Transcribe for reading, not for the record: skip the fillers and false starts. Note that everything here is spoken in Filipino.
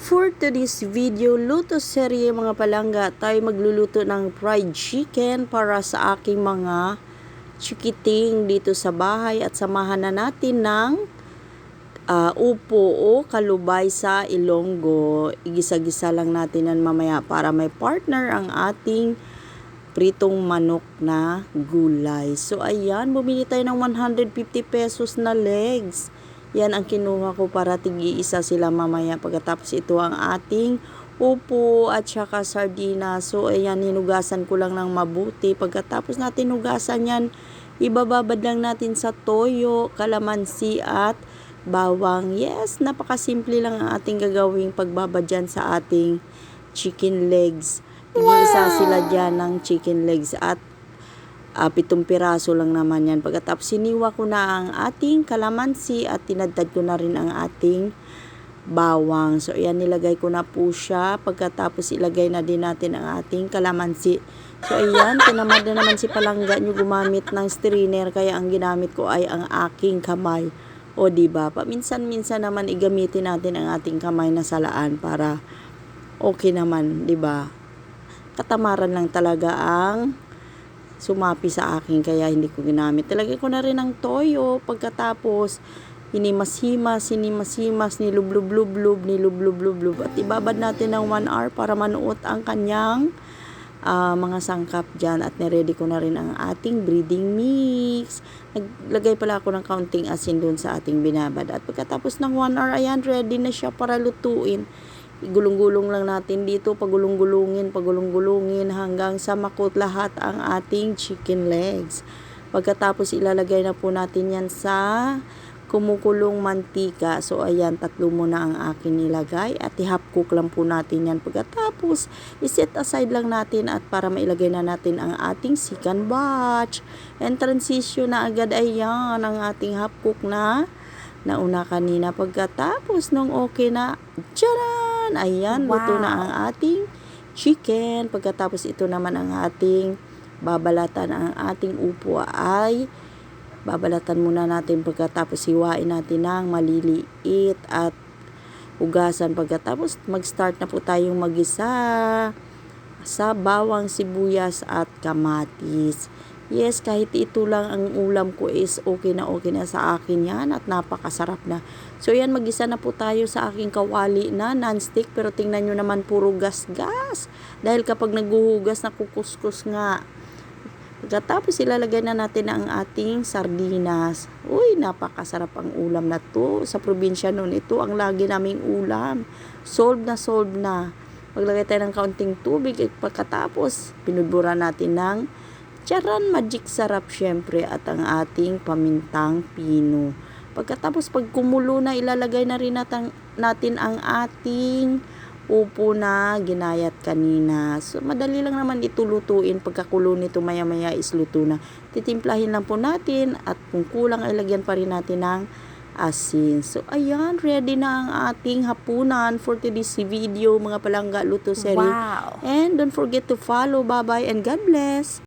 For today's video, luto serye mga palangga, tayo magluluto ng fried chicken para sa aking mga chikiting dito sa bahay at samahan na natin ng upo o kalubay sa Ilonggo. Igisa-gisa lang natin yan mamaya para may partner ang ating pritong manok na gulay. So ayan, bumili tayo ng 150 pesos na legs. Yan ang kinuha ko para tig-iisa sila mamaya. Pagkatapos ito ang ating upo at saka sardina. So ayan, hinugasan ko lang ng mabuti. Pagkatapos natin hugasan yan, ibababad lang natin sa toyo, kalamansi at bawang. Yes, napakasimple lang ang ating gagawing pagbabad dyan sa ating chicken legs. Tig-iisa sila dyan ng chicken legs at 7 piraso lang naman yan. Pagkatapos siniwa ko na ang ating kalamansi at tinadtad ko na rin ang ating bawang. So ayan, nilagay ko na po siya. Pagkatapos ilagay na din natin ang ating kalamansi. So ayan, tinamad na naman si palangga nyo gumamit ng strainer, kaya ang ginamit ko ay ang aking kamay. O diba, paminsan-minsan naman igamitin natin ang ating kamay na salaan para okay naman, diba? Katamaran lang talaga ang sumapi sa akin, kaya hindi ko ginamit. Talagay ko na rin ang toyo. Pagkatapos hinimas-himas, nilublub-lublub, at ibabad natin ng 1 hour para manuot ang kanyang mga sangkap dyan. At niready ko na rin ang ating breading mix. Naglagay pala ako ng kaunting asin dun sa ating binabad. At pagkatapos ng 1 hour, ayan, ready na siya para lutuin. Igulong-gulong lang natin dito, pagulong-gulungin hanggang sa makot lahat ang ating chicken legs. Pagkatapos ilalagay na po natin yan sa kumukulong mantika. So ayan, 3 muna ang akin nilagay at i-half cook lang po natin yan. Pagkatapos i-set aside lang natin at para mailagay na natin ang ating second batch. And transition na agad, ayan ang ating half cook na nauna kanina. Pagkatapos nung okay na, tcharan! Ayan, wow, luto na ang ating chicken. Pagkatapos ito naman ang ating babalatan. Ang ating upo ay babalatan muna natin. Pagkatapos hiwain natin ng maliliit at ugasan. Pagkatapos mag-start na po tayong magisa sa bawang, sibuyas at kamatis. Yes, kahit ito lang ang ulam ko is okay na sa akin yan at napakasarap na. So yan, magisa na po tayo sa aking kawali na non-stick, pero tingnan nyo naman puro gas-gas. Dahil kapag naghuhugas, nakukuskus nga. Pagkatapos ilalagay na natin ang ating sardinas. Uy, napakasarap ang ulam na to. Sa probinsya noon, ito ang lagi naming ulam. Solve na. Maglagay tayo ng kaunting tubig at pagkatapos pinudburan natin ng charan, magic sarap syempre, at ang ating pamintang pino. Pagkatapos pag kumulo na, ilalagay na rin natin ang ating upo na ginayat kanina. So madali lang naman ito lutuin. Pagkakulo nito maya-maya is luto na. Titimplahin lang po natin at kung kulang ay lagyan pa rin natin ng asin. So ayan, ready na ang ating hapunan for today's video mga palangga luto serye. Wow! And don't forget to follow. Bye-bye and God bless!